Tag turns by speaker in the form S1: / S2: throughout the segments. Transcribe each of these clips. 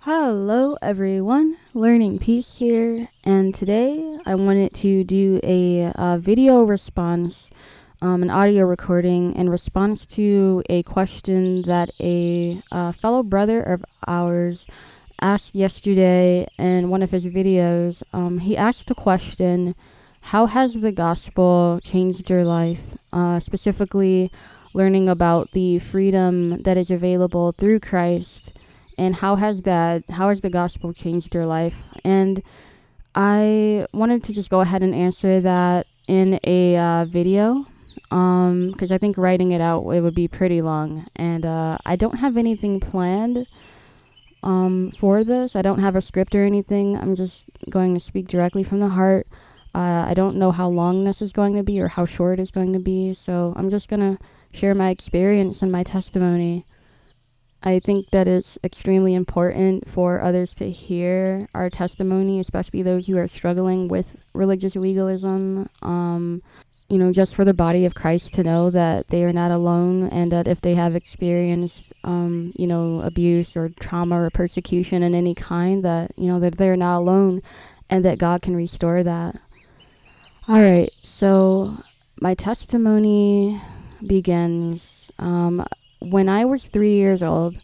S1: Hello everyone, Learning Peace here, and today I wanted to do a video response, an audio recording in response to a question that a fellow brother of ours asked yesterday in one of his videos. He asked the question, how has the gospel changed your life? Specifically, learning about the freedom that is available through Christ. And how has the gospel changed your life? And I wanted to just go ahead and answer that in a video, because I think writing it out, it would be pretty long. And I don't have anything planned for this. I don't have a script or anything. I'm just going to speak directly from the heart. I don't know how long this is going to be or how short it's going to be. So I'm just going to share my experience and my testimony. I think that it's extremely important for others to hear our testimony, especially those who are struggling with religious legalism. Just for the body of Christ to know that they are not alone, and that if they have experienced, abuse or trauma or persecution in any kind, that they're not alone, and that God can restore that. All right, so my testimony begins. When I was 3 years old,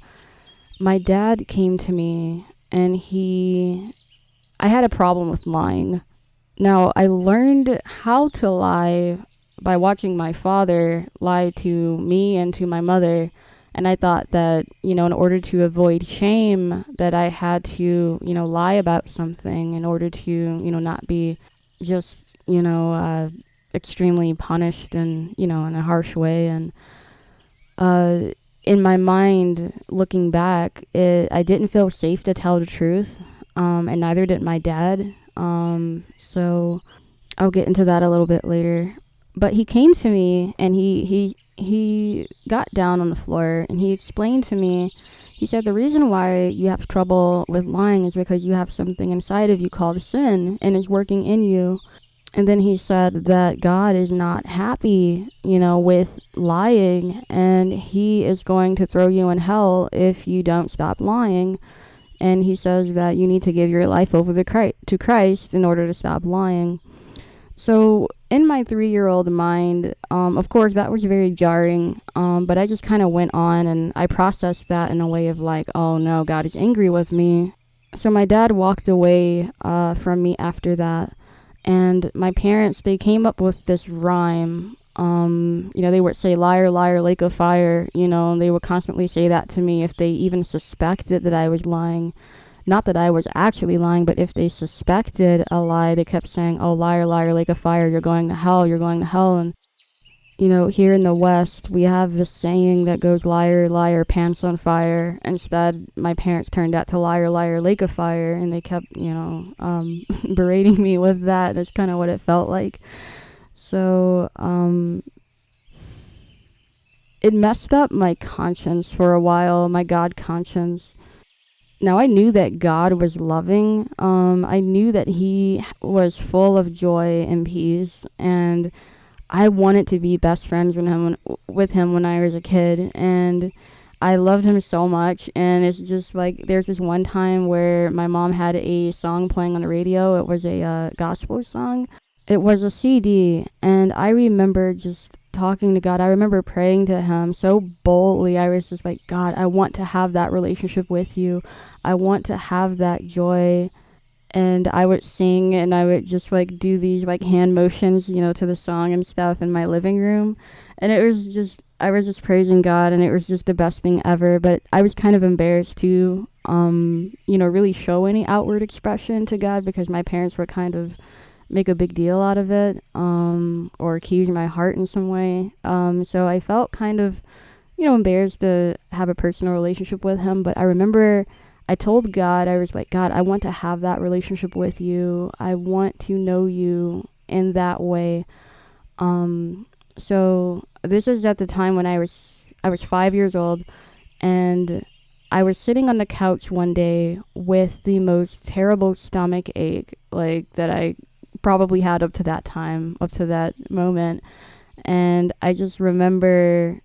S1: my dad came to me and I had a problem with lying. Now, I learned how to lie by watching my father lie to me and to my mother. And I thought that, in order to avoid shame, that I had to, lie about something in order to, not be just, extremely punished and, in a harsh way. And, in my mind, looking back, I didn't feel safe to tell the truth, and neither did my dad. So I'll get into that a little bit later. But he came to me and he got down on the floor and he explained to me. He said the reason why you have trouble with lying is because you have something inside of you called sin, and it's working in you. And then he said that God is not happy, with lying, and he is going to throw you in hell if you don't stop lying. And he says that you need to give your life over to Christ in order to stop lying. So in my 3-year-old mind, of course, that was very jarring, but I just kind of went on and I processed that in a way of like, oh no, God is angry with me. So my dad walked away from me after that. And my parents, they came up with this rhyme. They would say, liar, liar, lake of fire. And they would constantly say that to me if they even suspected that I was lying. Not that I was actually lying, but if they suspected a lie, they kept saying, oh, liar, liar, lake of fire, you're going to hell, you're going to hell. And, here in the West, we have this saying that goes, liar, liar, pants on fire. Instead, my parents turned that to liar, liar, lake of fire, and they kept, berating me with that. That's kind of what it felt like. So, it messed up my conscience for a while, my God conscience. Now, I knew that God was loving. I knew that he was full of joy and peace, and I wanted to be best friends with him when I was a kid, and I loved him so much. And it's just like, there's this one time where my mom had a song playing on the radio. It was a gospel song. It was a CD, and I remember just talking to God. I remember praying to him so boldly. I was just like, God, I want to have that relationship with you. I want to have that joy. And I would sing and I would just like do these like hand motions, to the song and stuff in my living room. And I was just praising God, and it was just the best thing ever. But I was kind of embarrassed to, really show any outward expression to God, because my parents would kind of make a big deal out of it, or accuse my heart in some way. So I felt kind of, embarrassed to have a personal relationship with him. But I remember I told God, I was like, God, I want to have that relationship with you. I want to know you in that way. So this is at the time when I was 5 years old, and I was sitting on the couch one day with the most terrible stomach ache, like that I probably had up to that moment. And I just remember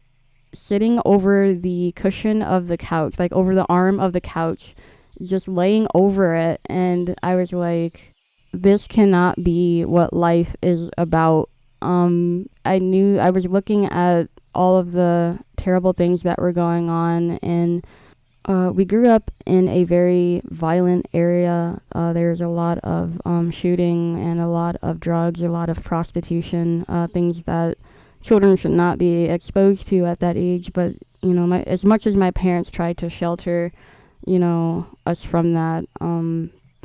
S1: sitting over the cushion of the couch, like over the arm of the couch, just laying over it. And I was like, this cannot be what life is about. I knew I was looking at all of the terrible things that were going on, and we grew up in a very violent area. There's a lot of shooting and a lot of drugs, a lot of prostitution, things that children should not be exposed to at that age. But, as much as my parents tried to shelter, us from that,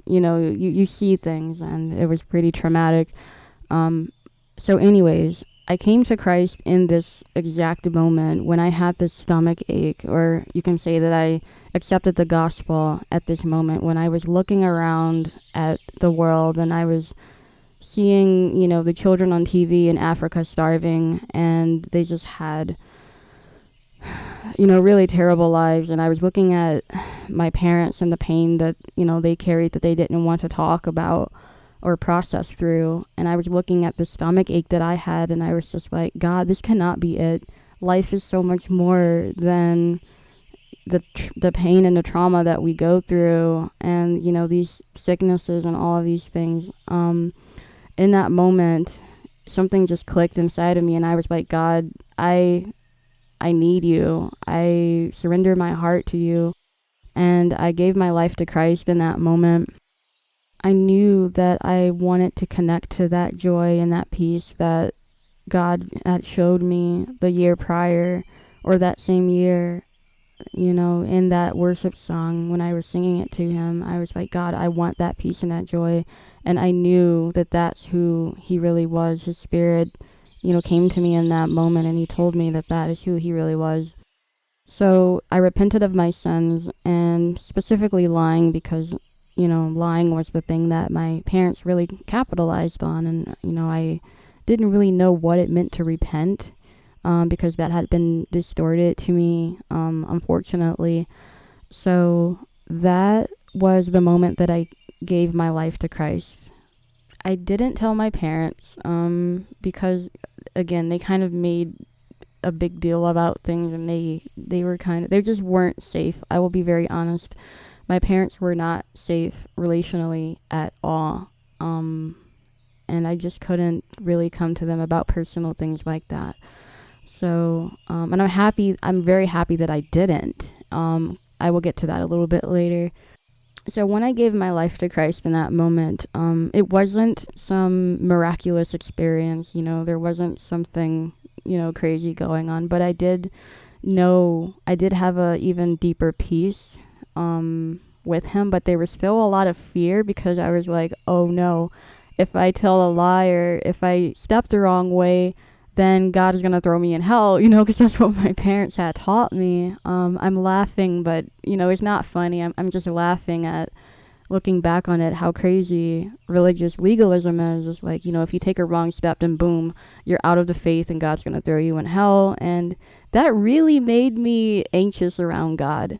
S1: you see things, and it was pretty traumatic. So anyways, I came to Christ in this exact moment when I had this stomach ache, or you can say that I accepted the gospel at this moment when I was looking around at the world and I was seeing, the children on TV in Africa starving, and they just had, really terrible lives. And I was looking at my parents and the pain that, they carried that they didn't want to talk about or process through. And I was looking at the stomach ache that I had, and I was just like, God, this cannot be it. Life is so much more than the pain and the trauma that we go through, and these sicknesses and all of these things. In that moment, something just clicked inside of me, and I was like, God, I need you. I surrender my heart to you. And I gave my life to Christ in that moment. I knew that I wanted to connect to that joy and that peace that God had showed me the year prior, or that same year, in that worship song when I was singing it to him. I was like, God, I want that peace and that joy. And I knew that that's who he really was. His spirit, came to me in that moment, and he told me that that is who he really was. So I repented of my sins, and specifically lying, because lying was the thing that my parents really capitalized on. And, I didn't really know what it meant to repent, because that had been distorted to me, unfortunately. So that was the moment that I gave my life to Christ. I didn't tell my parents, because, again, they kind of made a big deal about things, and they just weren't safe. I will be very honest. My parents were not safe relationally at all. And I just couldn't really come to them about personal things like that. So, and I'm very happy that I didn't. I will get to that a little bit later. So when I gave my life to Christ in that moment, it wasn't some miraculous experience, there wasn't something, crazy going on, but I did have a even deeper peace with him. But there was still a lot of fear, because I was like, oh no, if I tell a lie or if I step the wrong way, then God is going to throw me in hell, because that's what my parents had taught me. I'm laughing, but, it's not funny. I'm just laughing at looking back on it, how crazy religious legalism is. It's like, if you take a wrong step, then boom, you're out of the faith and God's going to throw you in hell. And that really made me anxious around God.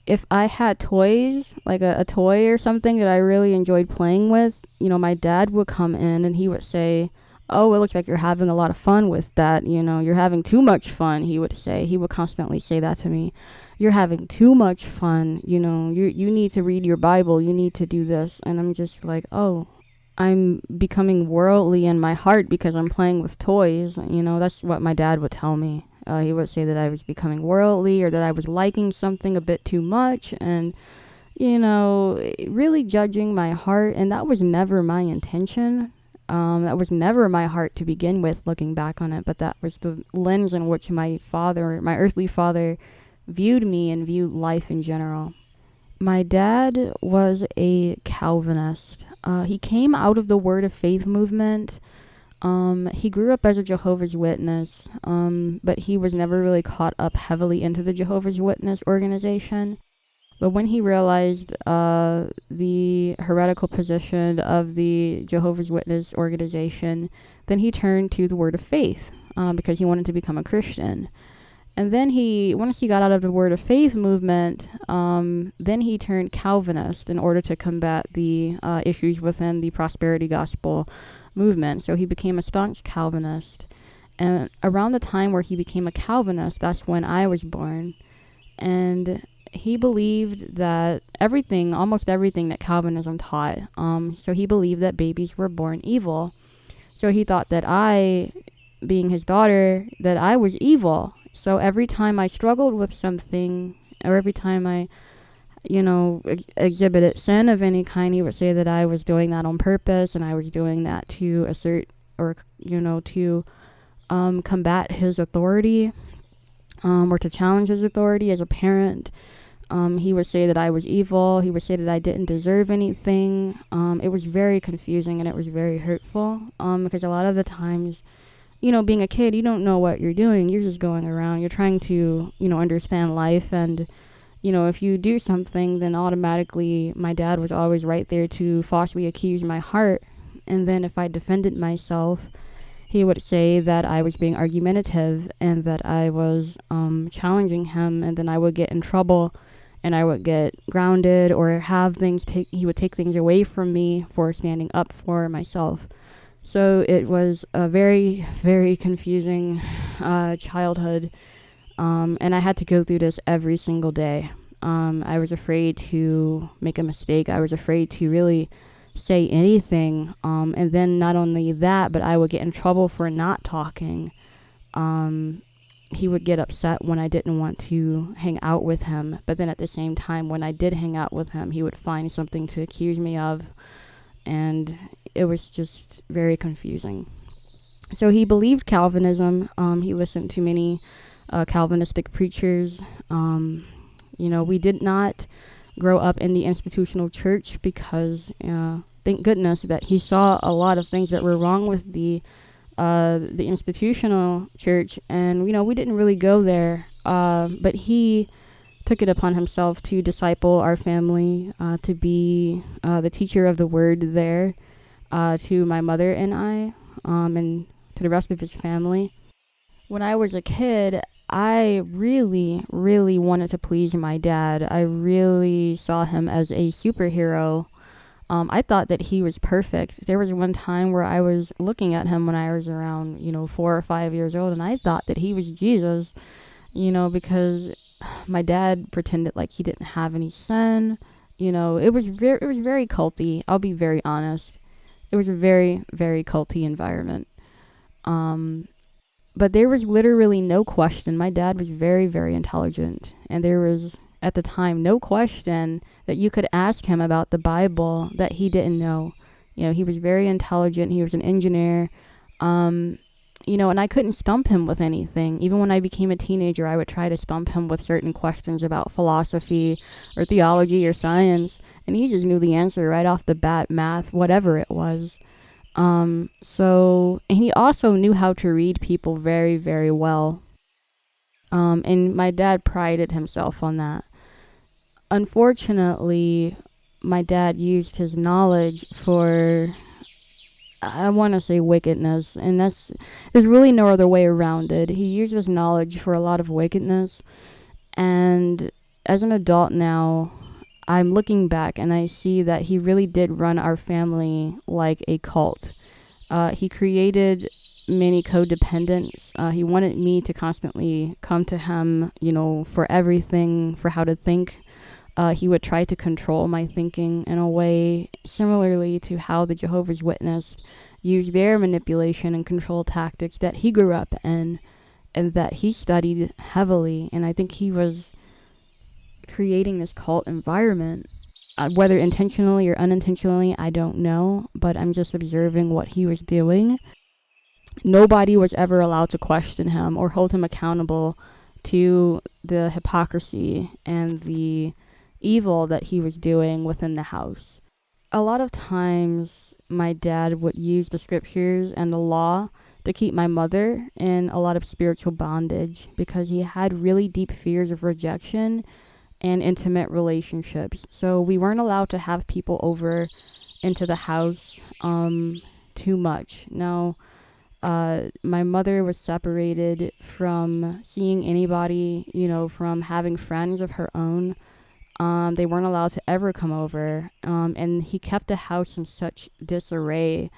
S1: If I had toys, like a toy or something that I really enjoyed playing with, my dad would come in and he would say, oh, it looks like you're having a lot of fun with that. You're having too much fun, he would say. He would constantly say that to me. You're having too much fun. You need to read your Bible. You need to do this. And I'm just like, oh, I'm becoming worldly in my heart because I'm playing with toys. That's what my dad would tell me. He would say that I was becoming worldly, or that I was liking something a bit too much, and, really judging my heart. And that was never my intention. That was never my heart to begin with, looking back on it, but that was the lens in which my earthly father, viewed me and viewed life in general. My dad was a Calvinist. He came out of the Word of Faith movement. He grew up as a Jehovah's Witness, but he was never really caught up heavily into the Jehovah's Witness organization. But when he realized the heretical position of the Jehovah's Witness organization, then he turned to the Word of Faith, because he wanted to become a Christian. And then once he got out of the Word of Faith movement, then he turned Calvinist in order to combat the issues within the prosperity gospel movement. So he became a staunch Calvinist. And around the time where he became a Calvinist, that's when I was born. And he believed that almost everything that Calvinism taught. So he believed that babies were born evil. So he thought that I, being his daughter, that I was evil. So every time I struggled with something, or every time I, exhibited sin of any kind, he would say that I was doing that on purpose, and I was doing that to assert or, to combat his authority, or to challenge his authority as a parent. He would say that I was evil. He would say that I didn't deserve anything. It was very confusing, and it was very hurtful, because a lot of the times, being a kid, you don't know what you're doing. You're just going around. You're trying to, understand life. And, if you do something, then automatically my dad was always right there to falsely accuse my heart. And then if I defended myself, he would say that I was being argumentative and that I was challenging him. And then I would get in trouble, and I would get grounded, or he would take things away from me for standing up for myself. So it was a very, very confusing childhood, and I had to go through this every single day. I was afraid to make a mistake. I was afraid to really say anything, and then not only that, but I would get in trouble for not talking. He would get upset when I didn't want to hang out with him, but then at the same time, when I did hang out with him, he would find something to accuse me of, and it was just very confusing. So he believed Calvinism. He listened to many Calvinistic preachers. We did not grow up in the institutional church because, thank goodness that he saw a lot of things that were wrong with the institutional church, and we didn't really go there. But he took it upon himself to disciple our family, to be the teacher of the word there, to my mother and I, and to the rest of his family. When I was a kid, I really, really wanted to please my dad. I really saw him as a superhero. I thought that he was perfect. There was one time where I was looking at him when I was around, 4 or 5 years old, and I thought that he was Jesus, because my dad pretended like he didn't have any sin. It was very culty. I'll be very honest. It was a very, very culty environment. But there was literally no question. My dad was very, very intelligent, and there was, at the time, no question that you could ask him about the Bible that he didn't know. He was very intelligent. He was an engineer. And I couldn't stump him with anything. Even when I became a teenager, I would try to stump him with certain questions about philosophy or theology or science, and he just knew the answer right off the bat, math, whatever it was. And he also knew how to read people very, very well. And my dad prided himself on that. Unfortunately, my dad used his knowledge for, I want to say, wickedness, and there's really no other way around it. He used his knowledge for a lot of wickedness, and as an adult now, I'm looking back and I see that he really did run our family like a cult. He created many codependents. He wanted me to constantly come to him, for everything, for how to think. He would try to control my thinking in a way similarly to how the Jehovah's Witness use their manipulation and control tactics that he grew up in and that he studied heavily. And I think he was creating this cult environment, whether intentionally or unintentionally, I don't know, but I'm just observing what he was doing. Nobody was ever allowed to question him or hold him accountable to the hypocrisy and the evil that he was doing within the house. A lot of times my dad would use the scriptures and the law to keep my mother in a lot of spiritual bondage because he had really deep fears of rejection and intimate relationships. So we weren't allowed to have people over into the house too much. Now, my mother was separated from seeing anybody, from having friends of her own. They weren't allowed to ever come over. And he kept the house in such disarray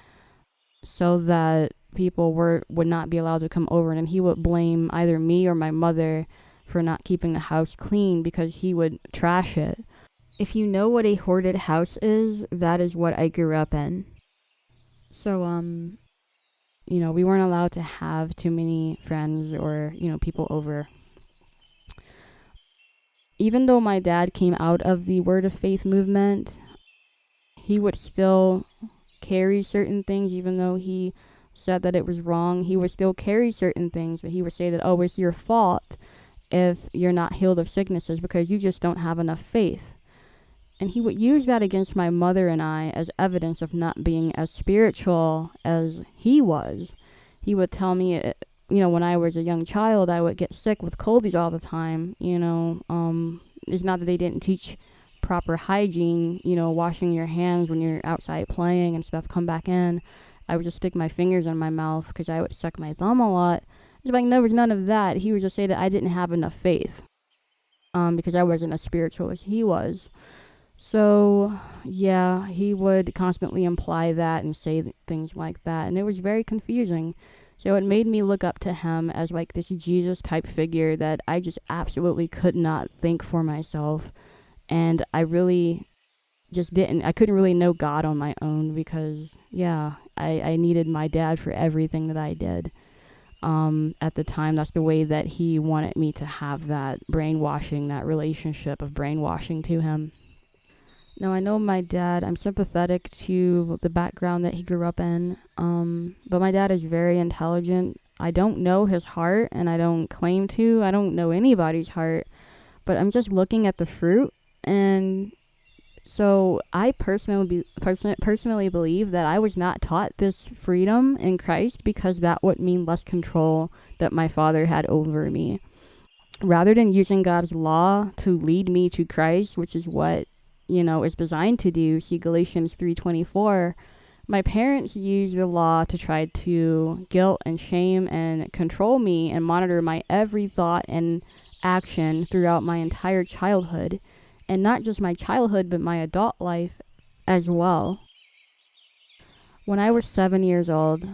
S1: so that people would not be allowed to come over. And he would blame either me or my mother for not keeping the house clean because he would trash it. If you know what a hoarded house is, that is what I grew up in. So, we weren't allowed to have too many friends or, people over. Even though my dad came out of the Word of Faith movement, he would still carry certain things, even though he said that it was wrong. He would still carry certain things that he would say that, oh, it's your fault if you're not healed of sicknesses because you just don't have enough faith. And he would use that against my mother and I as evidence of not being as spiritual as he was. He would tell me, when I was a young child, I would get sick with coldies all the time. It's not that they didn't teach proper hygiene, washing your hands when you're outside playing and stuff, come back in. I would just stick my fingers in my mouth because I would suck my thumb a lot. It's like, there was none of that. He would just say that I didn't have enough faith because I wasn't as spiritual as he was. So, yeah, he would constantly imply that and say things like that. And it was very confusing. So it made me look up to him as like this Jesus type figure that I just absolutely could not think for myself. And I really just I couldn't really know God on my own because, I needed my dad for everything that I did. At the time, that's the way that he wanted me to have that brainwashing, that relationship of brainwashing to him. Now, I know my dad, I'm sympathetic to the background that he grew up in, but my dad is very intelligent. I don't know his heart, and I don't claim to. I don't know anybody's heart, but I'm just looking at the fruit, and so I personally believe that I was not taught this freedom in Christ because that would mean less control that my father had over me. Rather than using God's law to lead me to Christ, which is what is designed to do, see Galatians 3:24, my parents used the law to try to guilt and shame and control me and monitor my every thought and action throughout my entire childhood. And not just my childhood, but my adult life as well. When I was 7 years old,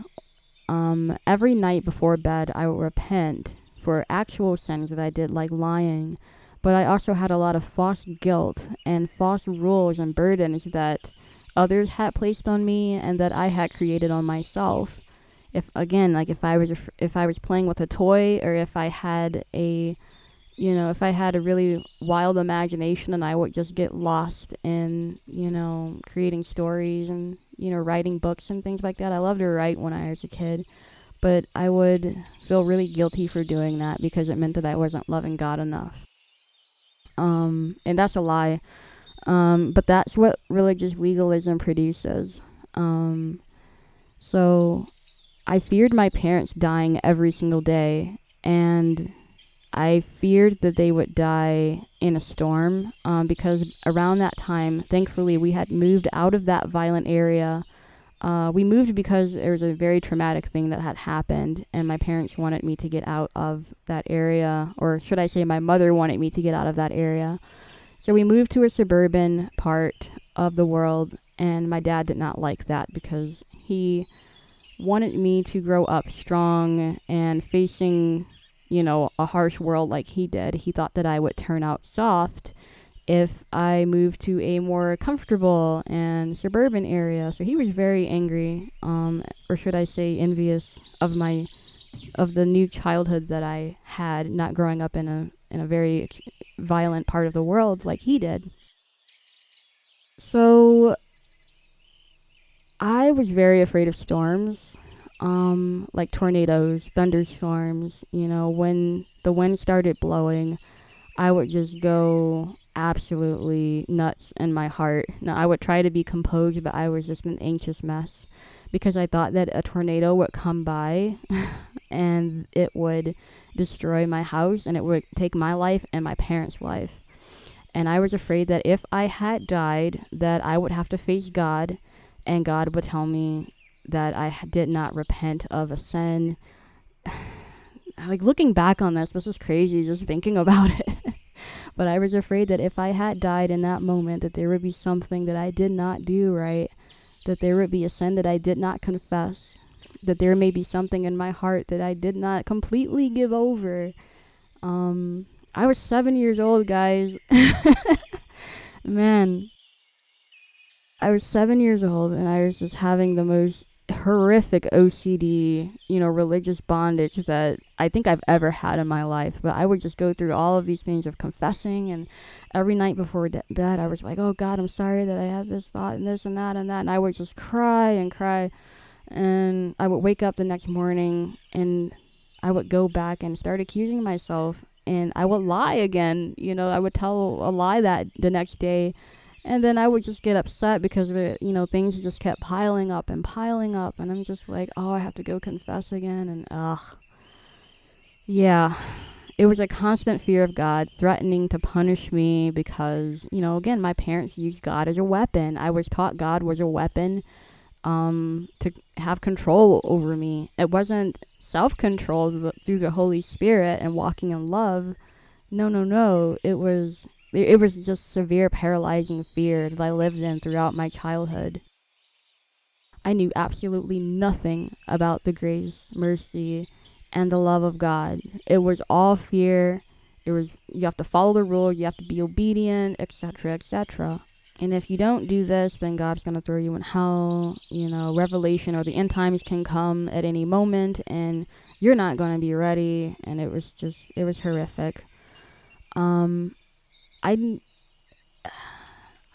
S1: every night before bed, I would repent for actual sins that I did, like lying. But I also had a lot of false guilt and false rules and burdens that others had placed on me and that I had created on myself. If I was playing with a toy, or if I had a really wild imagination and I would just get lost in, creating stories and, writing books and things like that. I loved to write when I was a kid, but I would feel really guilty for doing that because it meant that I wasn't loving God enough. And that's a lie. But that's what religious legalism produces. So I feared my parents dying every single day, and I feared that they would die in a storm, because around that time, thankfully, we had moved out of that violent area. We moved because there was a very traumatic thing that had happened, and my parents wanted me to get out of that area, or should I say my mother wanted me to get out of that area. So we moved to a suburban part of the world, and my dad did not like that because he wanted me to grow up strong and facing, a harsh world like he did. He thought that I would turn out soft if I moved to a more comfortable and suburban area. So he was very angry, or should I say envious of the new childhood that I had, not growing up in a very violent part of the world like he did. So I was very afraid of storms, like tornadoes, thunderstorms. When the wind started blowing, I would just go absolutely nuts in my heart. Now, I would try to be composed, but I was just an anxious mess because I thought that a tornado would come by and it would destroy my house and it would take my life and my parents' life. And I was afraid that if I had died, that I would have to face God, and God would tell me that I did not repent of a sin. Like, looking back on this is crazy just thinking about it. But I was afraid that if I had died in that moment, that there would be something that I did not do right, that there would be a sin that I did not confess, that there may be something in my heart that I did not completely give over. I was 7 years old, guys. Man, I was 7 years old and I was just having the most horrific OCD, religious bondage that I think I've ever had in my life. But I would just go through all of these things of confessing, and every night before bed, I was like, oh God, I'm sorry that I had this thought and this and that and that. And I would just cry and cry. And I would wake up the next morning and I would go back and start accusing myself, and I would lie again. I would tell a lie that the next day. And then I would just get upset because things just kept piling up. And I'm just like, oh, I have to go confess again. And yeah, it was a constant fear of God threatening to punish me because, again, my parents used God as a weapon. I was taught God was a weapon to have control over me. It wasn't self-control through the Holy Spirit and walking in love. No. It was just severe paralyzing fear that I lived in throughout my childhood. I knew absolutely nothing about the grace, mercy, and the love of God. It was all fear. You have to follow the rules, you have to be obedient, etc., etc. And if you don't do this, then God's going to throw you in hell. Revelation or the end times can come at any moment, and you're not going to be ready. And it was horrific. I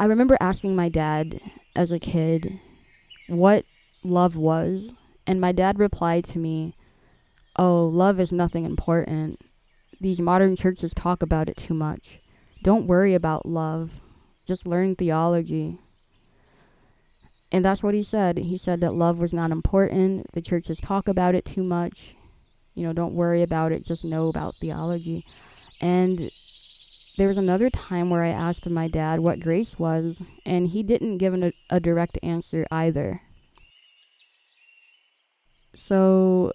S1: remember asking my dad as a kid what love was, and my dad replied to me, oh, love is nothing important. These modern churches talk about it too much. Don't worry about love. Just learn theology. And that's what he said. He said that love was not important. The churches talk about it too much. Don't worry about it. Just know about theology. And there was another time where I asked my dad what grace was, and he didn't give a direct answer either. So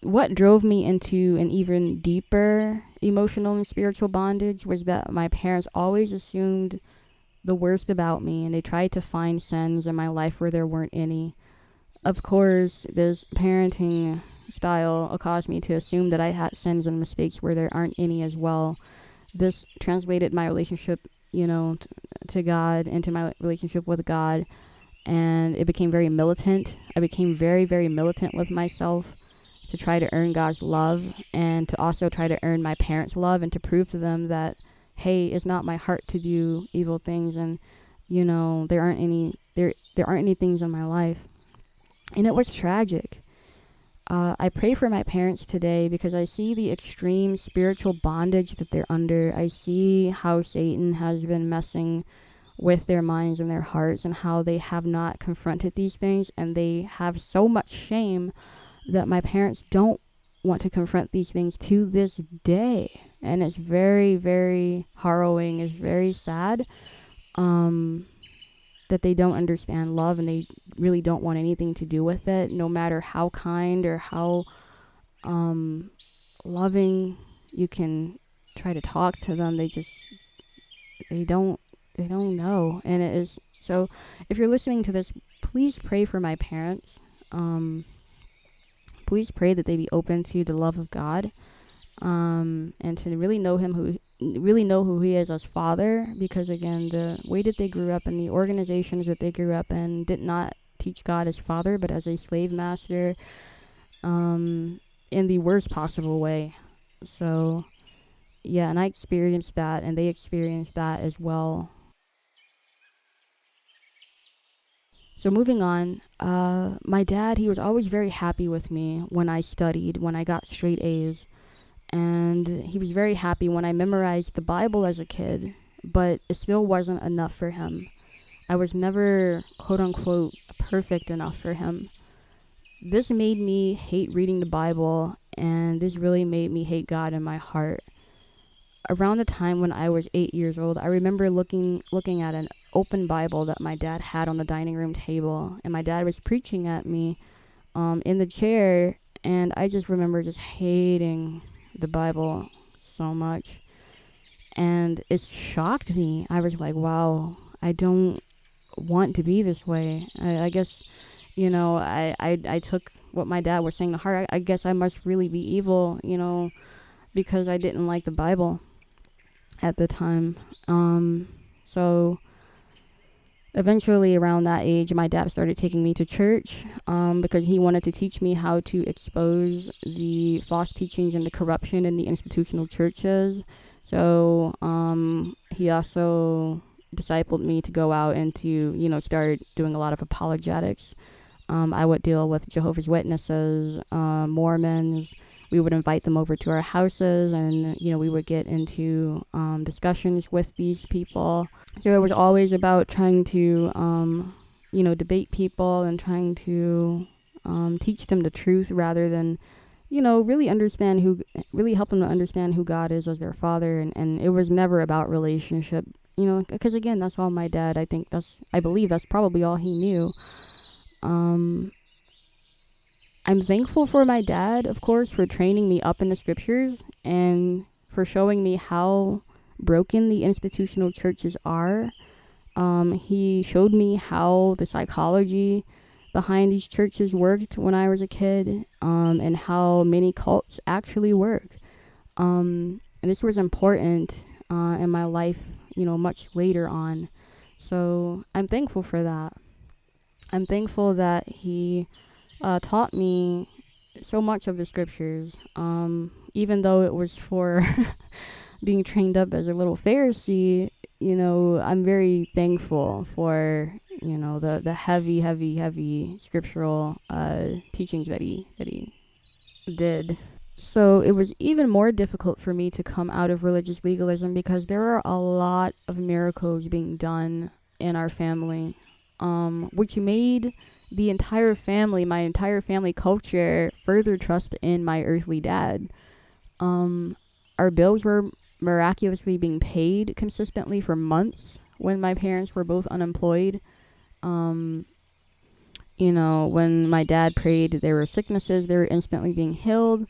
S1: what drove me into an even deeper emotional and spiritual bondage was that my parents always assumed the worst about me, and they tried to find sins in my life where there weren't any. Of course, this parenting style caused me to assume that I had sins and mistakes where there aren't any as well. This translated my relationship, to God, into my relationship with God, and it became very militant. I became very, very militant with myself to try to earn God's love, and to also try to earn my parents' love, and to prove to them that, hey, it's not my heart to do evil things, and there aren't any things in my life. And it was tragic. I pray for my parents today because I see the extreme spiritual bondage that they're under. I see how Satan has been messing with their minds and their hearts, and how they have not confronted these things, and they have so much shame that my parents don't want to confront these things to this day. And it's very, very harrowing. It's very sad that they don't understand love, and they really don't want anything to do with it, no matter how kind or how loving you can try to talk to them. They don't know. And it is so, if you're listening to this, please pray for my parents. Please pray that they be open to the love of God, and to really know who he is as Father, because again, the way that they grew up and the organizations that they grew up in did not teach God as Father, but as a slave master, in the worst possible way. So yeah, and I experienced that, and they experienced that as well. So moving on, my dad, he was always very happy with me when I studied, when I got straight A's. And he was very happy when I memorized the Bible as a kid, but it still wasn't enough for him. I was never, quote unquote, perfect enough for him. This made me hate reading the Bible, and this really made me hate God in my heart. Around the time when I was 8 years old, I remember looking at an open Bible that my dad had on the dining room table, and my dad was preaching at me in the chair, and I just remember just hating the Bible so much, and it shocked me. I was like, wow, I don't want to be this way. I guess, I took what my dad was saying to heart. I guess I must really be evil, because I didn't like the Bible. at the time. So eventually around that age, my dad started taking me to church because he wanted to teach me how to expose the false teachings and the corruption in the institutional churches. So he also discipled me to go out and to, start doing a lot of apologetics. I would deal with Jehovah's Witnesses, Mormons. We would invite them over to our houses, and we would get into discussions with these people. So it was always about trying to debate people and trying to teach them the truth rather than really help them to understand who God is as their father. And it was never about relationship, because again, that's all my dad, I believe that's probably all he knew. I'm thankful for my dad, of course, for training me up in the scriptures and for showing me how broken the institutional churches are. He showed me how the psychology behind these churches worked when I was a kid, and how many cults actually work. And this was important in my life, much later on. So I'm thankful for that. I'm thankful that he taught me so much of the scriptures, even though it was for being trained up as a little Pharisee. I'm very thankful for the heavy scriptural teachings that he did. So it was even more difficult for me to come out of religious legalism because there are a lot of miracles being done in our family, which made my entire family culture further trust in my earthly dad. Our bills were miraculously being paid consistently for months when my parents were both unemployed. When my dad prayed, there were sicknesses, they were instantly being healed.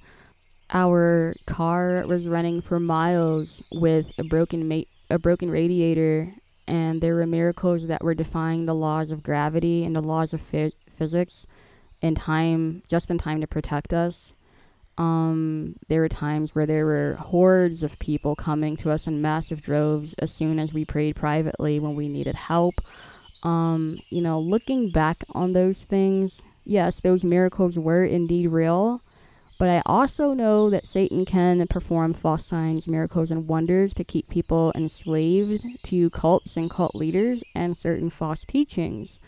S1: Our car was running for miles with a broken radiator, and there were miracles that were defying the laws of gravity and the laws of physics just in time to protect us. There were times where there were hordes of people coming to us in massive droves as soon as we prayed privately when we needed help. Looking back on those things, yes, those miracles were indeed real, but I also know that Satan can perform false signs, miracles, and wonders to keep people enslaved to cults and cult leaders and certain false teachings.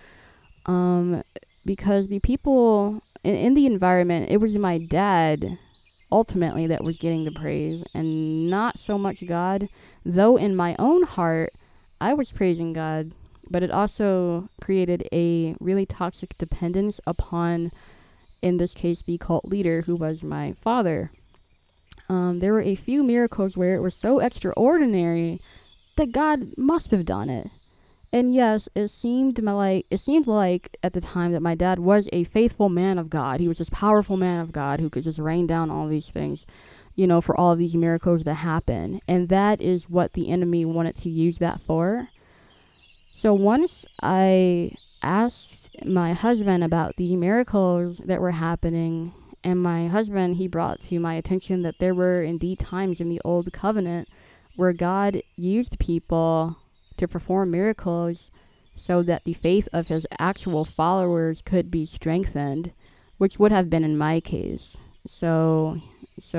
S1: Because the people in the environment, it was my dad ultimately that was getting the praise and not so much God, though in my own heart, I was praising God, but it also created a really toxic dependence upon, in this case, the cult leader who was my father. There were a few miracles where it was so extraordinary that God must have done it. And yes, it seemed like at the time that my dad was a faithful man of God. He was this powerful man of God who could just rain down all these things, for all of these miracles to happen. And that is what the enemy wanted to use that for. So once I asked my husband about the miracles that were happening, and my husband, he brought to my attention that there were indeed times in the Old Covenant where God used people to perform miracles so that the faith of his actual followers could be strengthened, which would have been in my case. So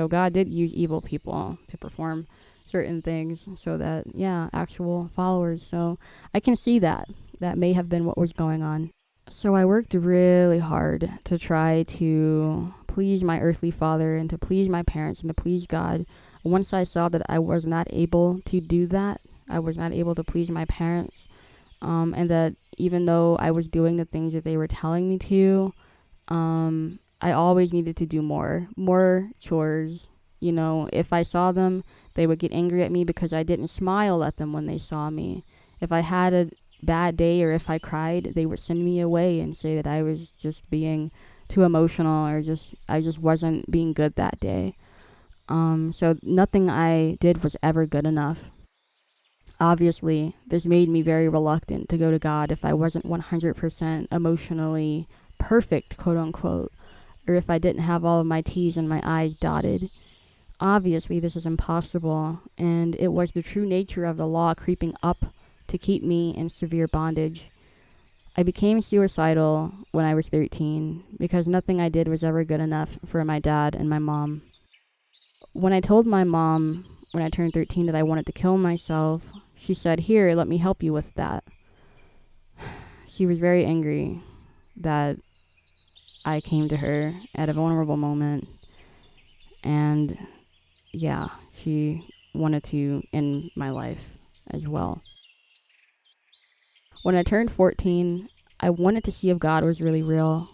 S1: God did use evil people to perform certain things so that, actual followers. So I can see that may have been what was going on. So I worked really hard to try to please my earthly father and to please my parents and to please God. Once I saw that I was not able to do that, I was not able to please my parents, and that even though I was doing the things that they were telling me to, I always needed to do more chores. If I saw them, they would get angry at me because I didn't smile at them when they saw me. If I had a bad day or if I cried, they would send me away and say that I was just being too emotional or I just wasn't being good that day. So nothing I did was ever good enough. Obviously, this made me very reluctant to go to God if I wasn't 100% emotionally perfect, quote unquote, or if I didn't have all of my T's and my I's dotted. Obviously, this is impossible, and it was the true nature of the law creeping up to keep me in severe bondage. I became suicidal when I was 13 because nothing I did was ever good enough for my dad and my mom. When I told my mom when I turned 13 that I wanted to kill myself, she said, "Here, let me help you with that." She was very angry that I came to her at a vulnerable moment, and yeah, she wanted to end my life as well. When I turned 14, I wanted to see if God was really real.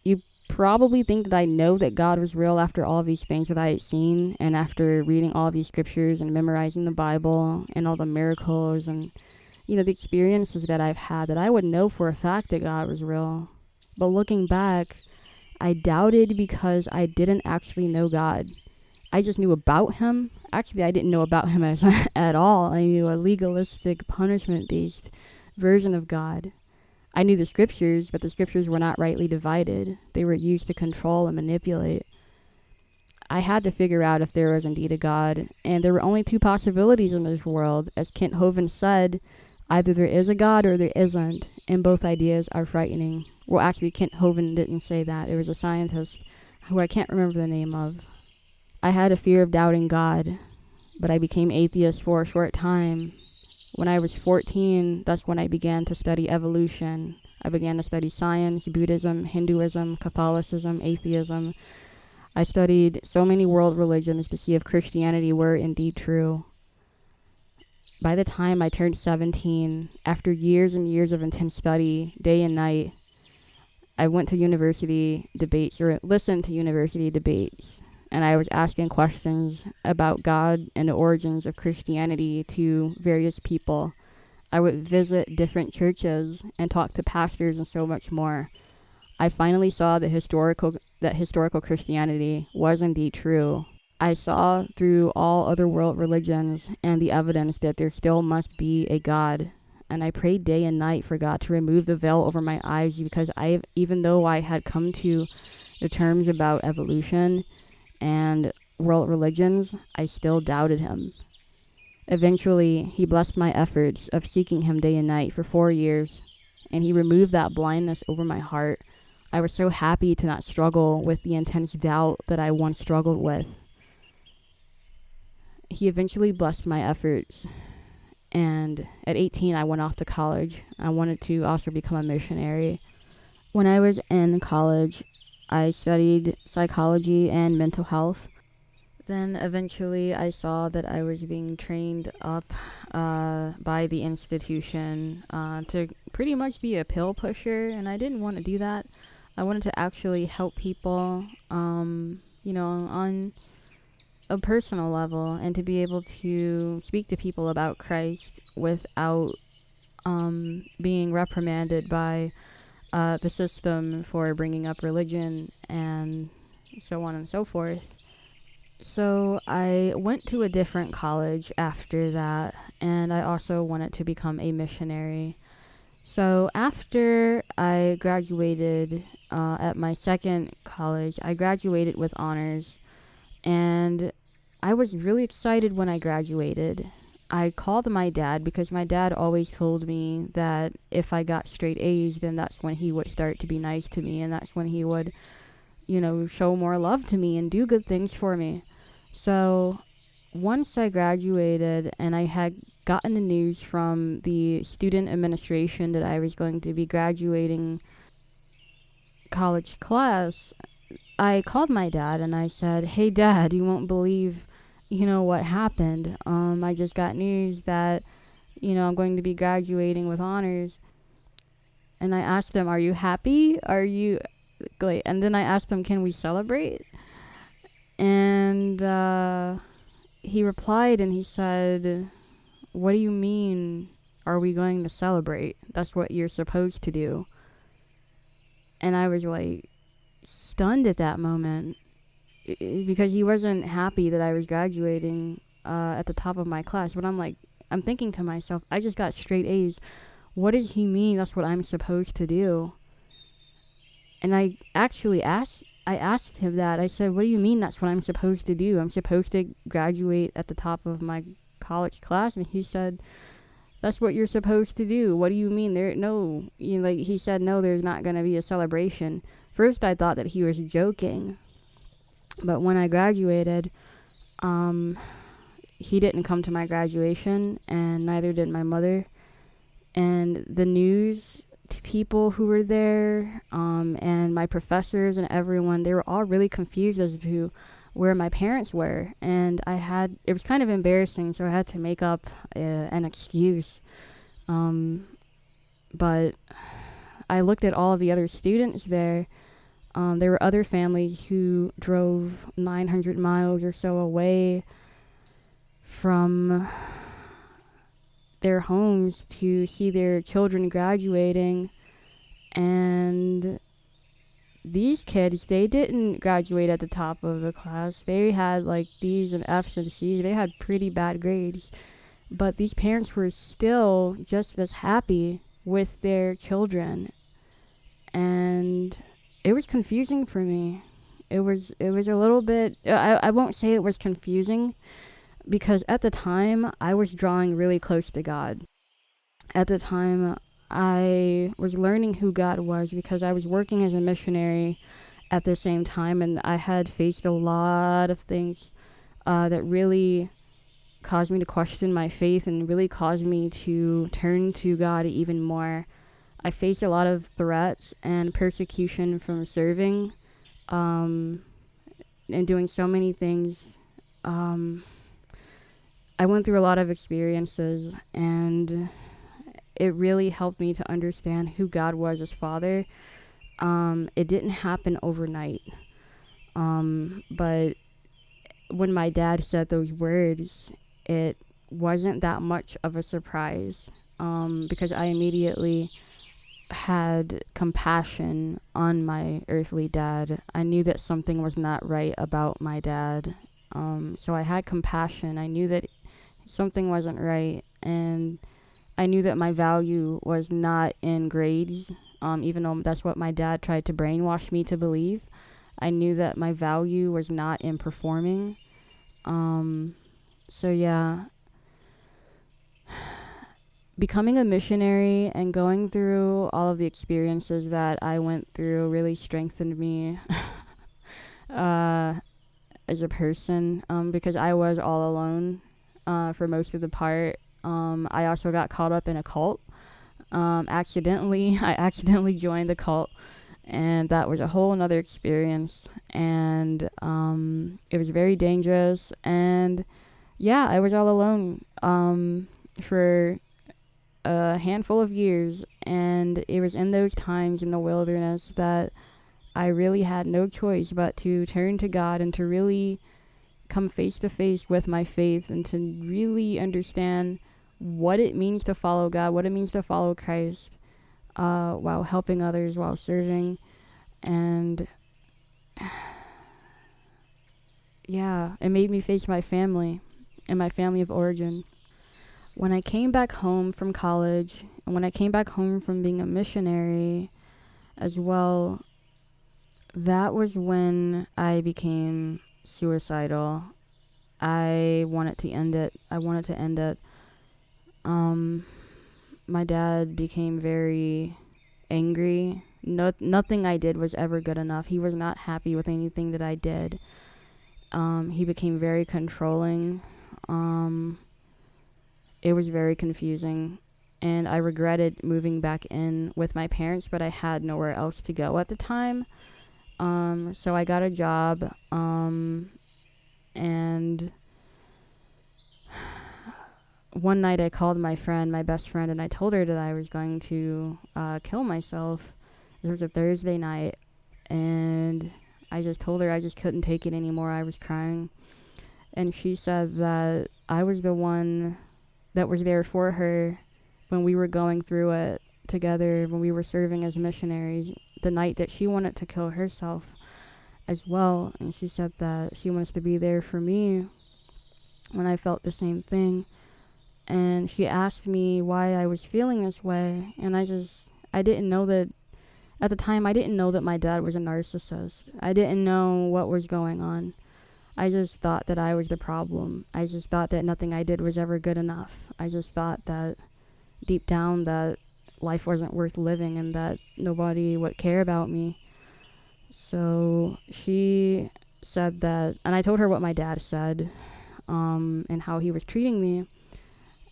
S1: You probably think that I know that God was real after all of these things that I had seen, and after reading all of these scriptures and memorizing the Bible and all the miracles and, the experiences that I've had, that I would know for a fact that God was real. But looking back, I doubted because I didn't actually know God. I just knew about him. Actually, I didn't know about him at all. I knew a legalistic, punishment-based version of God. I knew the scriptures, but the scriptures were not rightly divided. They were used to control and manipulate. I had to figure out if there was indeed a God, and there were only two possibilities in this world. As Kent Hovind said, either there is a God or there isn't, and both ideas are frightening. Well, actually, Kent Hovind didn't say that. It was a scientist who I can't remember the name of. I had a fear of doubting God, but I became atheist for a short time. When I was 14, that's when I began to study evolution. I began to study science, Buddhism, Hinduism, Catholicism, atheism. I studied so many world religions to see if Christianity were indeed true. By the time I turned 17, after years and years of intense study, day and night, I went to university debates, or listened to university debates, and I was asking questions about God and the origins of Christianity to various people. I would visit different churches and talk to pastors and so much more. I finally saw that historical Christianity was indeed true. I saw through all other world religions and the evidence that there still must be a God. And I prayed day and night for God to remove the veil over my eyes, because even though I had come to the terms about evolution and world religions, I still doubted him. Eventually, he blessed my efforts of seeking him day and night for 4 years, and he removed that blindness over my heart. I was so happy to not struggle with the intense doubt that I once struggled with. He eventually blessed my efforts, and at 18, I went off to college. I wanted to also become a missionary. When I was in college, I studied psychology and mental health. Then eventually I saw that I was being trained up by the institution to pretty much be a pill pusher, and I didn't want to do that. I wanted to actually help people, on a personal level, and to be able to speak to people about Christ without being reprimanded by the system for bringing up religion and so on and so forth. So I went to a different college after that, and I also wanted to become a missionary. So after I graduated at my second college, I graduated with honors, and I was really excited when I graduated. I called my dad because my dad always told me that if I got straight A's, then that's when he would start to be nice to me, and that's when he would, show more love to me and do good things for me. So once I graduated and I had gotten the news from the student administration that I was going to be graduating college class, I called my dad and I said, "Hey Dad, you won't believe, what happened. I just got news that, I'm going to be graduating with honors." And I asked him, "Are you happy? And then I asked him, "Can we celebrate?" And he replied and he said, "What do you mean, are we going to celebrate? That's what you're supposed to do." And I was stunned at that moment, because he wasn't happy that I was graduating at the top of my class. But I'm thinking to myself, I just got straight A's. What does he mean that's what I'm supposed to do? And I actually asked I asked him that. I said, what do you mean that's what I'm supposed to do? I'm supposed to graduate at the top of my college class? And he said, that's what you're supposed to do. What do you mean? He said, no, there's not going to be a celebration. First, I thought that he was joking. But when I graduated, he didn't come to my graduation, and neither did my mother. And the news to people who were there, and my professors and everyone, they were all really confused as to where my parents were. And it was kind of embarrassing, so I had to make up an excuse. But I looked at all of the other students there. There were other families who drove 900 miles or so away from their homes to see their children graduating. And these kids, they didn't graduate at the top of the class. They had like D's and F's and C's. They had pretty bad grades. But these parents were still just as happy with their children. And it was confusing for me. It was a little bit, I won't say it was confusing, because at the time, I was drawing really close to God. At the time, I was learning who God was, because I was working as a missionary at the same time, and I had faced a lot of things that really caused me to question my faith and really caused me to turn to God even more. I faced a lot of threats and persecution from serving and doing so many things. I went through a lot of experiences, and it really helped me to understand who God was as Father. It didn't happen overnight. But when my dad said those words, it wasn't that much of a surprise, because I immediately had compassion on my earthly dad. I knew that something was not right about my dad. So I had compassion. I knew that something wasn't right, and I knew that my value was not in grades, even though that's what my dad tried to brainwash me to believe. I knew that my value was not in performing. So yeah, becoming a missionary and going through all of the experiences that I went through really strengthened me as a person, because I was all alone for most of the part. I also got caught up in a cult. I accidentally joined the cult, and that was a whole nother experience. And it was very dangerous. And yeah, I was all alone for a handful of years, and it was in those times in the wilderness that I really had no choice but to turn to God and to really come face to face with my faith, and to really understand what it means to follow God, what it means to follow Christ, while helping others, while serving. And yeah, it made me face my family and my family of origin. When I came back home from college, and when I came back home from being a missionary as well, that was when I became suicidal. I wanted to end it. My dad became very angry. Nothing I did was ever good enough. He was not happy with anything that I did. He became very controlling. It was very confusing, and I regretted moving back in with my parents, but I had nowhere else to go at the time. So I got a job, and one night I called my best friend, and I told her that I was going to kill myself. It was a Thursday night, and I just told her I just couldn't take it anymore. I was crying. And she said that I was the one that was there for her when we were going through it together, when we were serving as missionaries, the night that she wanted to kill herself as well. And she said that she wants to be there for me when I felt the same thing. And she asked me why I was feeling this way, and I didn't know that at the time, I didn't know that my dad was a narcissist. I didn't know what was going on. I just thought that I was the problem. I just thought that nothing I did was ever good enough. I just thought that deep down that life wasn't worth living and that nobody would care about me. So she said that, and I told her what my dad said, and how he was treating me.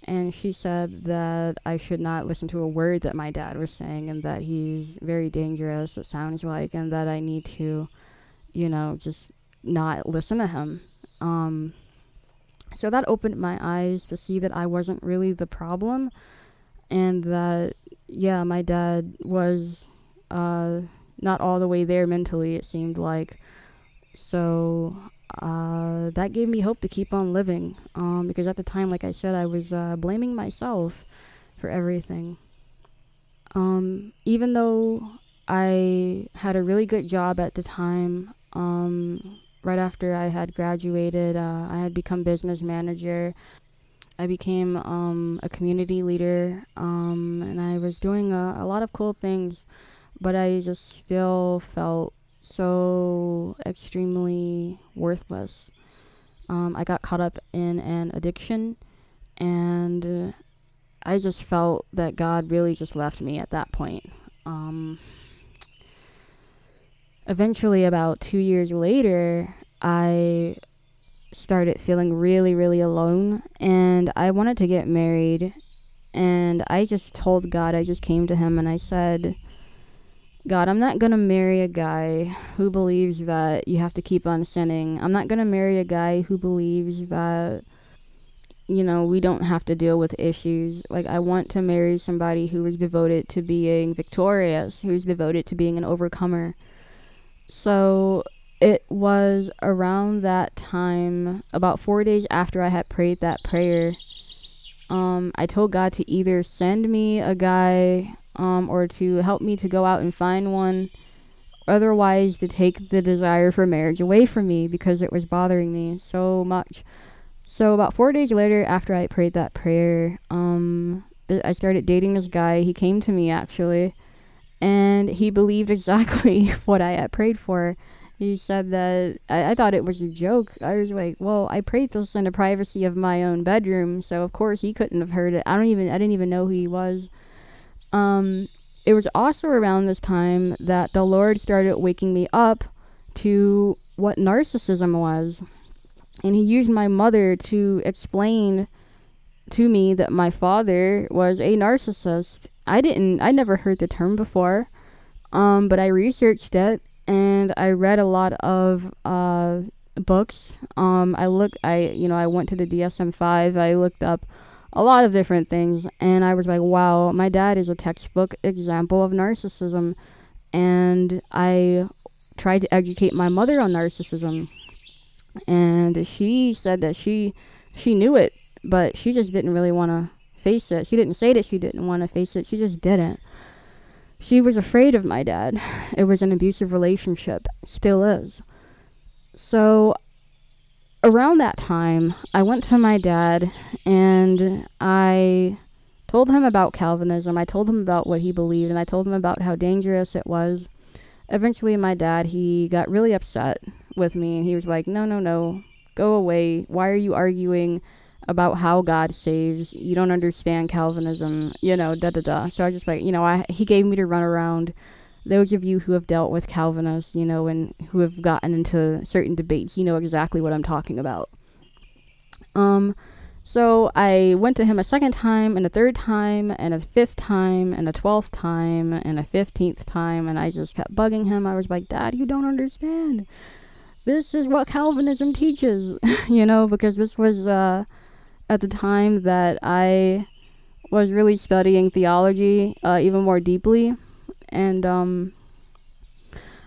S1: And she said that I should not listen to a word that my dad was saying, and that he's very dangerous, it sounds like, and that I need to, just not listen to him. So that opened my eyes to see that I wasn't really the problem, and that, my dad was not all the way there mentally, it seemed like. So that gave me hope to keep on living, because at the time, like I said, I was blaming myself for everything. Even though I had a really good job at the time, right after I had graduated, I had become business manager. I became a community leader, and I was doing a lot of cool things, but I just still felt so extremely worthless. I got caught up in an addiction, and I just felt that God really just left me at that point. Eventually, about 2 years later, I started feeling really, really alone, and I wanted to get married. And I just told God, I just came to him and I said, God, I'm not going to marry a guy who believes that you have to keep on sinning. I'm not going to marry a guy who believes that, we don't have to deal with issues. Like, I want to marry somebody who is devoted to being victorious, who's devoted to being an overcomer. So it was around that time, about 4 days after I had prayed that prayer, I told God to either send me a guy, or to help me to go out and find one, otherwise to take the desire for marriage away from me, because it was bothering me so much. So about 4 days later, after I prayed that prayer, I started dating this guy. He came to me, actually, and he believed exactly what I had prayed for. He said that, I thought it was a joke. I was like, well, I prayed this in the privacy of my own bedroom, so of course he couldn't have heard it. I didn't even know who he was. It was also around this time that the Lord started waking me up to what narcissism was. And he used my mother to explain to me that my father was a narcissist. I never heard the term before, but I researched it, and I read a lot of books. I went to the DSM-5. I looked up a lot of different things, and I was like, wow, my dad is a textbook example of narcissism. And I tried to educate my mother on narcissism, and she said that she knew it, but she just didn't really want to face it. She didn't say that she didn't want to face it, she just didn't. She was afraid of my dad. It was an abusive relationship, still is. So around that time, I went to my dad and I told him about Calvinism. I told him about what he believed, and I told him about how dangerous it was. Eventually, my dad, he got really upset with me, and he was like, no, go away. Why are you arguing about how God saves? You don't understand Calvinism, da-da-da. So I was just like, he gave me to run around. Those of you who have dealt with Calvinists, and who have gotten into certain debates, you know exactly what I'm talking about. So I went to him a second time, and a third time, and a fifth time, and a 12th time, and a 15th time, and I just kept bugging him. I was like, Dad, you don't understand. This is what Calvinism teaches, because this was at the time that I was really studying theology even more deeply. And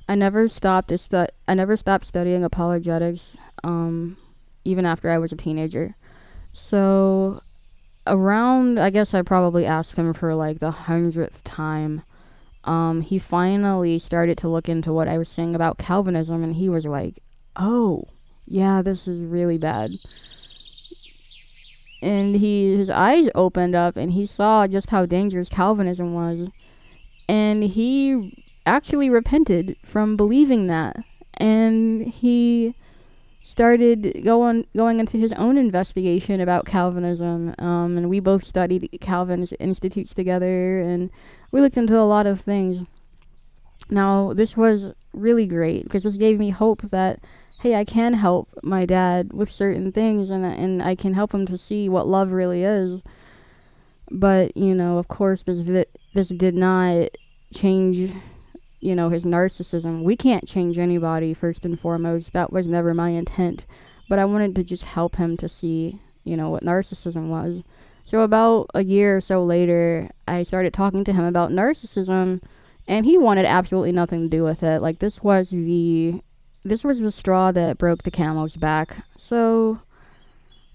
S1: I never stopped studying apologetics, even after I was a teenager. So around, I guess I probably asked him for like the 100th time, he finally started to look into what I was saying about Calvinism, and he was like, oh, yeah, this is really bad. And his eyes opened up, and he saw just how dangerous Calvinism was. And he actually repented from believing that, and he started going into his own investigation about Calvinism, and we both studied Calvin's institutes together, and we looked into a lot of things. Now, this was really great because this gave me hope that, hey, I can help my dad with certain things, and I can help him to see what love really is. But, of course, this did not change, his narcissism. We can't change anybody, first and foremost. That was never my intent. But I wanted to just help him to see, what narcissism was. So about a year or so later, I started talking to him about narcissism, and he wanted absolutely nothing to do with it. Like, this was the straw that broke the camel's back. So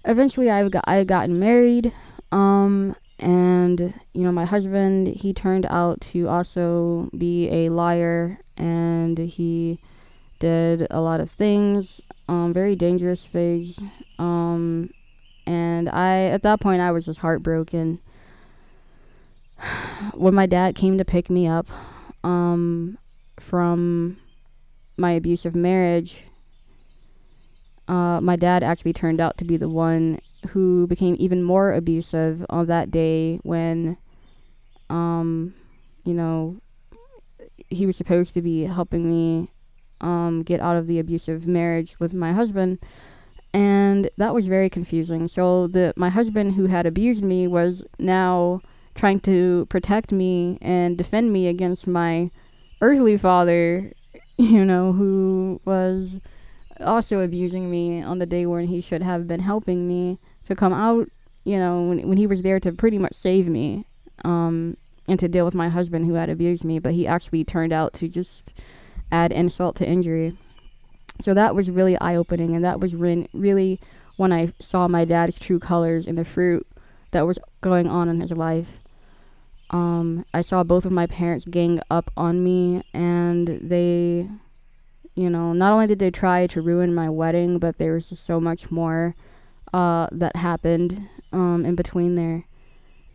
S1: eventually I had gotten married, and, my husband, he turned out to also be a liar, and he did a lot of things, very dangerous things, and at that point, I was just heartbroken. When my dad came to pick me up, from my abusive marriage, my dad actually turned out to be the one who became even more abusive on that day when, he was supposed to be helping me get out of the abusive marriage with my husband, and that was very confusing. So my husband who had abused me was now trying to protect me and defend me against my earthly father, who was also abusing me on the day when he should have been helping me to come out, when he was there to pretty much save me, and to deal with my husband who had abused me, but he actually turned out to just add insult to injury. So that was really eye-opening, and that was really when I saw my dad's true colors and the fruit that was going on in his life. I saw both of my parents gang up on me, and they, not only did they try to ruin my wedding, but there was just so much more that happened in between there.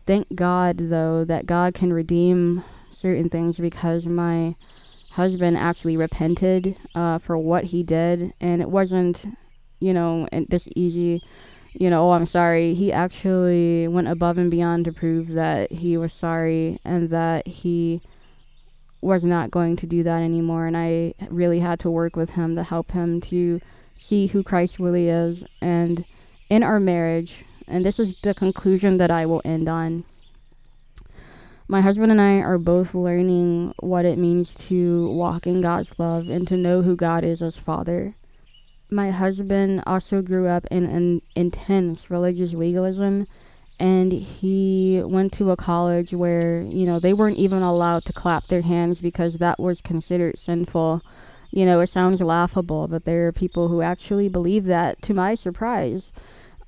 S1: Thank God, though, that God can redeem certain things, because my husband actually repented for what he did, and it wasn't, this easy, oh, I'm sorry. He actually went above and beyond to prove that he was sorry and that he was not going to do that anymore, and I really had to work with him to help him to see who Christ really is. And in our marriage, and this is the conclusion that I will end on, my husband and I are both learning what it means to walk in God's love and to know who God is as Father. My husband also grew up in an intense religious legalism, and he went to a college where, they weren't even allowed to clap their hands because that was considered sinful. It sounds laughable, but there are people who actually believe that, to my surprise.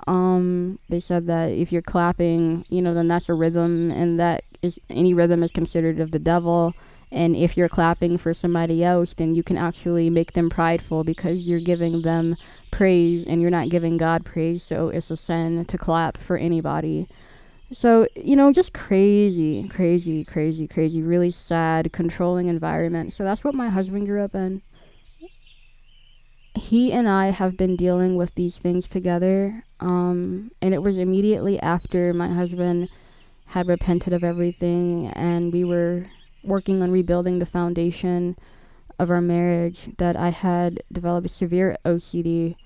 S1: They said that if you're clapping, then that's a rhythm, and that any rhythm is considered of the devil. And if you're clapping for somebody else, then you can actually make them prideful because you're giving them praise and you're not giving God praise. So it's a sin to clap for anybody. So, just crazy, really sad, controlling environment. So that's what my husband grew up in. He and I have been dealing with these things together. And it was immediately after my husband had repented of everything, and we were working on rebuilding the foundation of our marriage, that I had developed severe OCD,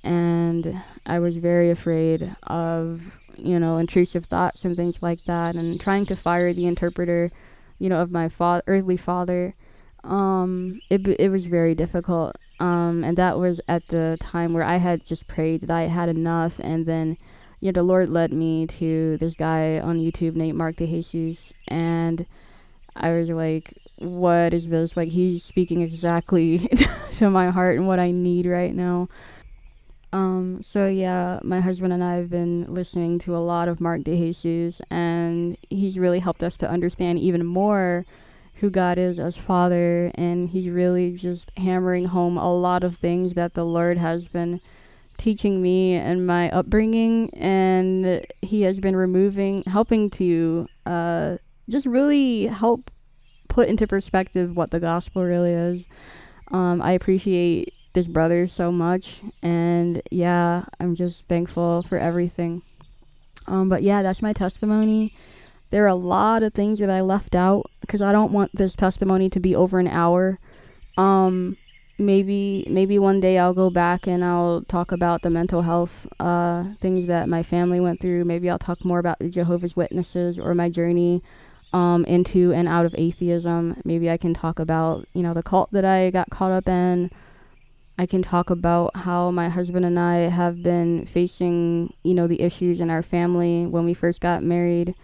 S1: and I was very afraid of, intrusive thoughts and things like that, and trying to fire the interpreter, of my earthly father. It was very difficult, and that was at the time where I had just prayed that I had enough, and then the Lord led me to this guy on YouTube named Mark DeJesus, and I was like, what is this? Like, he's speaking exactly to my heart and what I need right now. So yeah, my husband and I have been listening to a lot of Mark DeJesus, and he's really helped us to understand even more who God is as Father, and he's really just hammering home a lot of things that the Lord has been teaching me and my upbringing, and he has been helping to just really help put into perspective what the gospel really is. I appreciate this brother so much, and yeah, I'm just thankful for everything. But yeah, that's my testimony. There are a lot of things that I left out because I don't want this testimony to be over an hour. Maybe one day I'll go back and I'll talk about the mental health things that my family went through. Maybe I'll talk more about the Jehovah's Witnesses or my journey into and out of atheism. Maybe I can talk about, the cult that I got caught up in. I can talk about how my husband and I have been facing, the issues in our family when we first got married.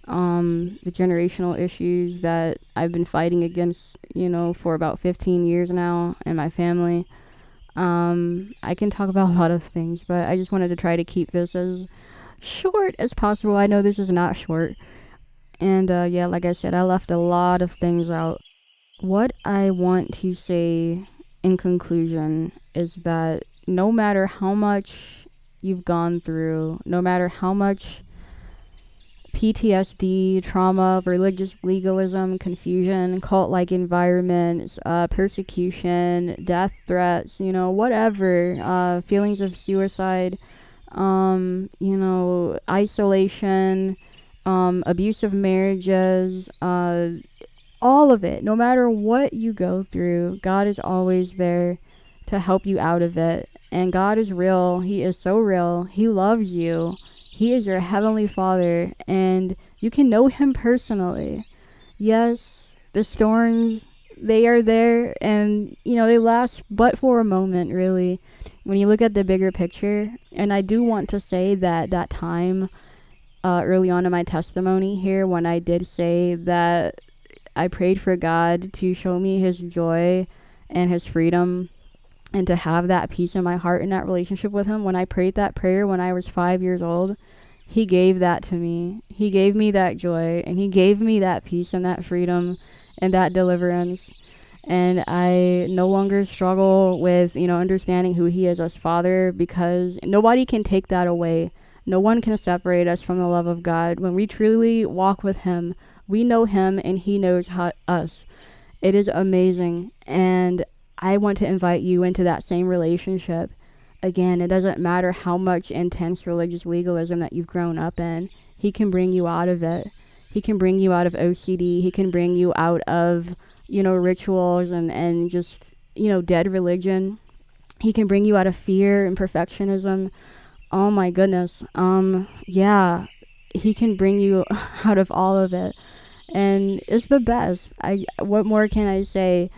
S1: The generational issues that I've been fighting against, for about 15 years now in my family. I can talk about a lot of things, but I just wanted to try to keep this as short as possible. I know this is not short. And yeah, like I said, I left a lot of things out. What I want to say in conclusion is that no matter how much you've gone through, no matter how much PTSD, trauma, religious legalism, confusion, cult-like environments, persecution, death threats, whatever, feelings of suicide, isolation, abusive marriages, all of it, no matter what you go through, God is always there to help you out of it. And God is real. He is so real. He loves you. He is your heavenly Father, and you can know him personally. Yes, the storms, they are there, and, they last but for a moment, really, when you look at the bigger picture. And I do want to say that time early on in my testimony here, when I did say that I prayed for God to show me his joy and his freedom and to have that peace in my heart in that relationship with him. When I prayed that prayer when I was 5 years old, he gave that to me. He gave me that joy, and he gave me that peace and that freedom and that deliverance. And I no longer struggle with, understanding who he is as Father, because nobody can take that away. No one can separate us from the love of God. When we truly walk with him, we know him and he knows us. It is amazing. And I want to invite you into that same relationship. Again, it doesn't matter how much intense religious legalism that you've grown up in. He can bring you out of it. He can bring you out of OCD. He can bring you out of, rituals and just, dead religion. He can bring you out of fear and perfectionism. Oh my goodness. Yeah, he can bring you out of all of it. And it's the best. What more can I say?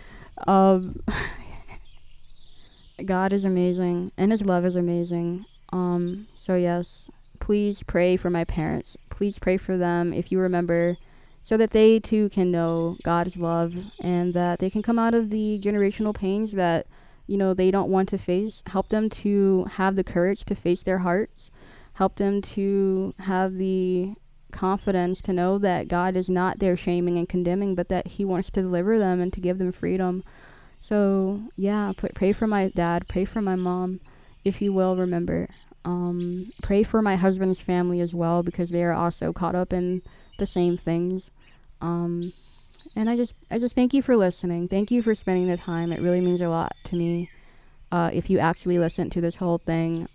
S1: God is amazing, and his love is amazing. So yes, please pray for my parents. Please pray for them if you remember, so that they too can know God's love, and that they can come out of the generational pains that, they don't want to face. Help them to have the courage to face their hearts. Help them to have the confidence to know that God is not there shaming and condemning, but that he wants to deliver them and to give them freedom. So yeah, pray for my dad, pray for my mom, if you will remember. Pray for my husband's family as well, because they are also caught up in the same things. And I just thank you for listening. Thank you for spending the time. It really means a lot to me. If you actually listen to this whole thing,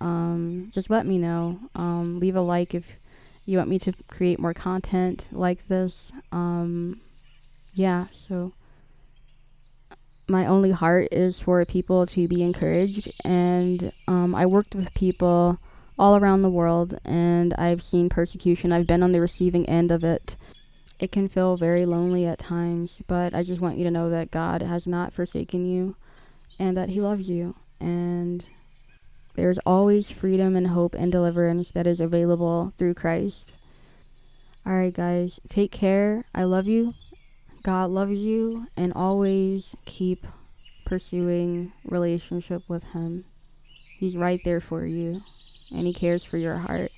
S1: just let me know. Leave a like if you want me to create more content like this. Yeah, so my only heart is for people to be encouraged. And I worked with people all around the world, and I've seen persecution. I've been on the receiving end of it. It can feel very lonely at times, but I just want you to know that God has not forsaken you, and that he loves you. And there's always freedom and hope and deliverance that is available through Christ. All right, guys, take care. I love you. God loves you, and always keep pursuing relationship with him. He's right there for you, and he cares for your heart.